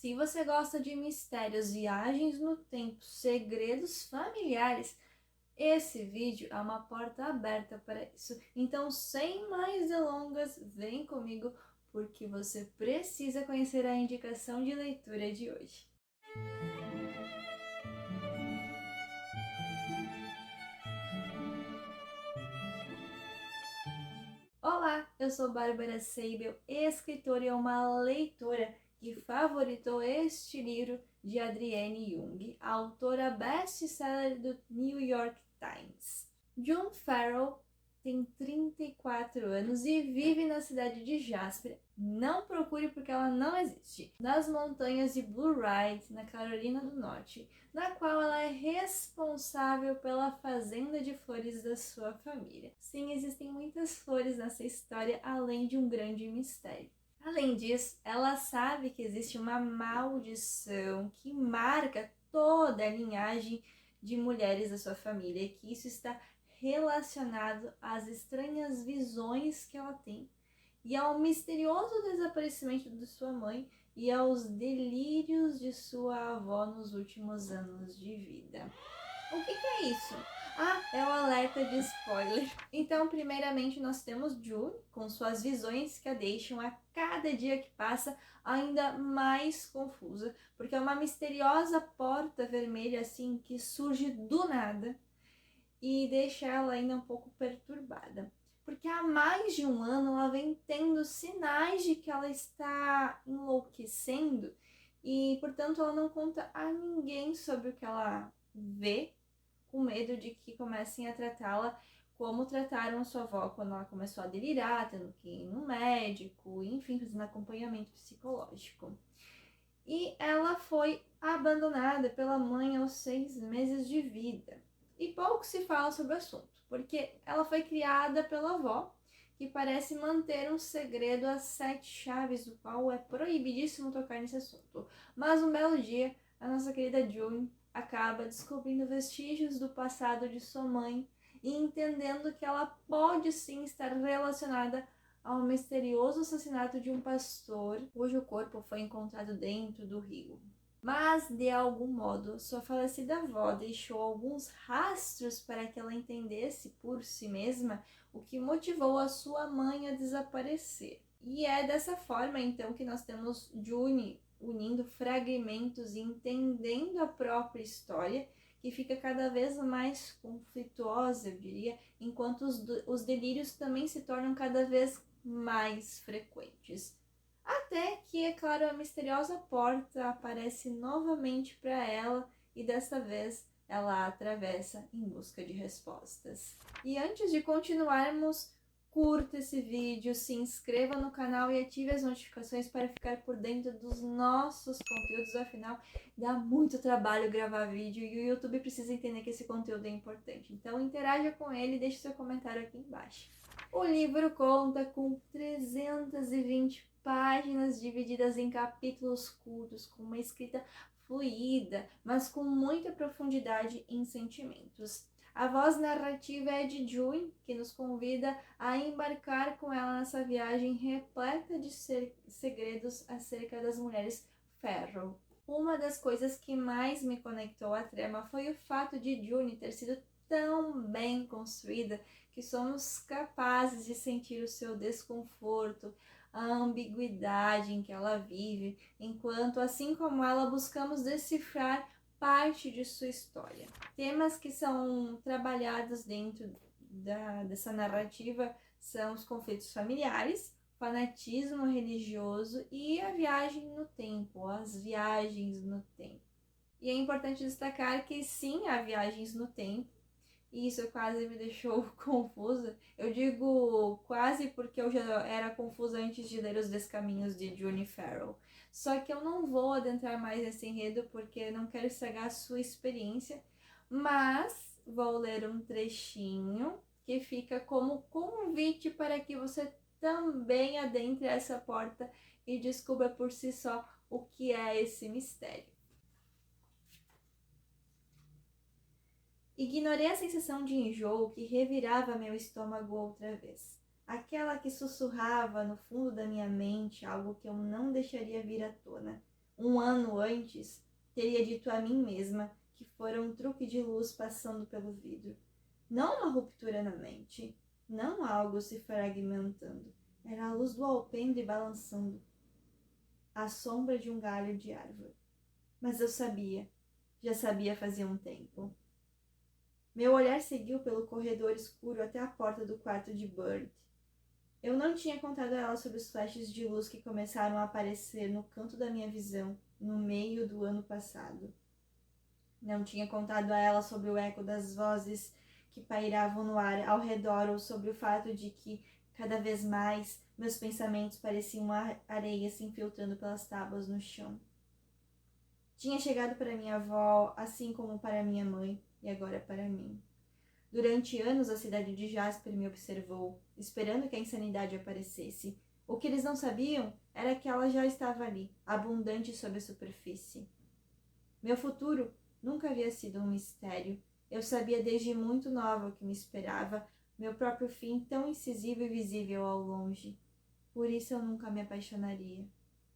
Se você gosta de mistérios, viagens no tempo, segredos familiares, esse vídeo é uma porta aberta para isso. Então, sem mais delongas, vem comigo porque você precisa conhecer a indicação de leitura de hoje. Olá, eu sou Bárbara Seibel, escritora e uma leitora que favoritou este livro de Adrienne Jung, autora best-seller do New York Times. June Farrell tem 34 anos e vive na cidade de Jasper. Não procure porque ela não existe. Nas montanhas de Blue Ridge, na Carolina do Norte, na qual ela é responsável pela fazenda de flores da sua família. Sim, existem muitas flores nessa história, além de um grande mistério. Além disso, ela sabe que existe uma maldição que marca toda a linhagem de mulheres da sua família, que isso está relacionado às estranhas visões que ela tem e ao misterioso desaparecimento de sua mãe e aos delírios de sua avó nos últimos anos de vida. O que é isso? Ah, é o alerta de spoiler. Então, primeiramente, nós temos June com suas visões que a deixam a cada dia que passa ainda mais confusa, porque é uma misteriosa porta vermelha assim que surge do nada e deixa ela ainda um pouco perturbada. Porque há mais de um ano ela vem tendo sinais de que ela está enlouquecendo e, portanto, ela não conta a ninguém sobre o que ela vê, com medo de que comecem a tratá-la como trataram a sua avó quando ela começou a delirar, tendo que ir no médico, enfim, fazendo acompanhamento psicológico. E ela foi abandonada pela mãe aos 6 meses de vida. E pouco se fala sobre o assunto, porque ela foi criada pela avó, que parece manter um segredo às 7 chaves, do qual é proibidíssimo tocar nesse assunto. Mas um belo dia, a nossa querida June acaba descobrindo vestígios do passado de sua mãe e entendendo que ela pode sim estar relacionada ao misterioso assassinato de um pastor cujo corpo foi encontrado dentro do rio. Mas, de algum modo, sua falecida avó deixou alguns rastros para que ela entendesse por si mesma o que motivou a sua mãe a desaparecer. E é dessa forma, então, que nós temos June unindo fragmentos e entendendo a própria história, que fica cada vez mais conflituosa, eu diria, enquanto os delírios também se tornam cada vez mais frequentes. Até que, é claro, a misteriosa porta aparece novamente para ela e dessa vez ela atravessa em busca de respostas. E antes de continuarmos, curta esse vídeo, se inscreva no canal e ative as notificações para ficar por dentro dos nossos conteúdos, afinal dá muito trabalho gravar vídeo e o YouTube precisa entender que esse conteúdo é importante. Então interaja com ele e deixe seu comentário aqui embaixo. O livro conta com 320 páginas divididas em capítulos curtos, com uma escrita fluida, mas com muita profundidade em sentimentos. A voz narrativa é de June, que nos convida a embarcar com ela nessa viagem repleta de segredos acerca das mulheres Farrell. Uma das coisas que mais me conectou à trama foi o fato de June ter sido tão bem construída que somos capazes de sentir o seu desconforto, a ambiguidade em que ela vive, enquanto, assim como ela, buscamos decifrar parte de sua história. Temas que são trabalhados dentro dessa narrativa são os conflitos familiares, fanatismo religioso e a viagem no tempo, as viagens no tempo. E é importante destacar que sim, há viagens no tempo, e isso quase me deixou confusa. Eu digo quase porque eu já era confusa antes de ler Os Descaminhos de June Farrell. Só que eu não vou adentrar mais nesse enredo porque não quero estragar a sua experiência, mas vou ler um trechinho que fica como convite para que você também adentre essa porta e descubra por si só o que é esse mistério. Ignorei a sensação de enjoo que revirava meu estômago outra vez. Aquela que sussurrava no fundo da minha mente algo que eu não deixaria vir à tona. Um ano antes, teria dito a mim mesma que fora um truque de luz passando pelo vidro. Não uma ruptura na mente, não algo se fragmentando. Era a luz do alpendre balançando, à sombra de um galho de árvore. Mas eu sabia, já sabia fazia um tempo. Meu olhar seguiu pelo corredor escuro até a porta do quarto de Bird. Eu não tinha contado a ela sobre os flashes de luz que começaram a aparecer no canto da minha visão no meio do ano passado. Não tinha contado a ela sobre o eco das vozes que pairavam no ar ao redor ou sobre o fato de que, cada vez mais, meus pensamentos pareciam uma areia se infiltrando pelas tábuas no chão. Tinha chegado para minha avó, assim como para minha mãe, e agora para mim. Durante anos a cidade de Jasper me observou, esperando que a insanidade aparecesse. O que eles não sabiam era que ela já estava ali, abundante sob a superfície. Meu futuro nunca havia sido um mistério. Eu sabia desde muito nova o que me esperava, meu próprio fim tão incisivo e visível ao longe. Por isso eu nunca me apaixonaria.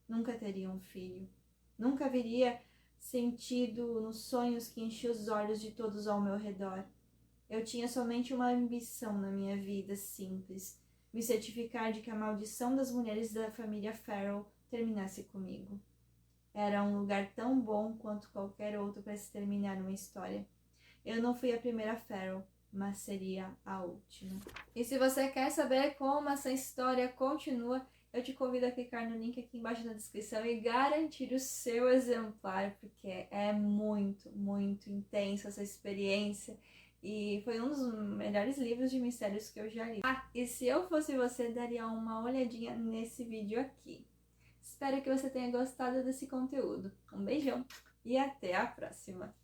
Nunca teria um filho. Nunca viria sentido nos sonhos que enchiam os olhos de todos ao meu redor. Eu tinha somente uma ambição na minha vida simples, me certificar de que a maldição das mulheres da família Farrell terminasse comigo. Era um lugar tão bom quanto qualquer outro para se terminar uma história. Eu não fui a primeira Farrell, mas seria a última. E se você quer saber como essa história continua, eu te convido a clicar no link aqui embaixo na descrição e garantir o seu exemplar, porque é muito, muito intensa essa experiência. E foi um dos melhores livros de mistérios que eu já li. Ah, e se eu fosse você, daria uma olhadinha nesse vídeo aqui. Espero que você tenha gostado desse conteúdo. Um beijão e até a próxima!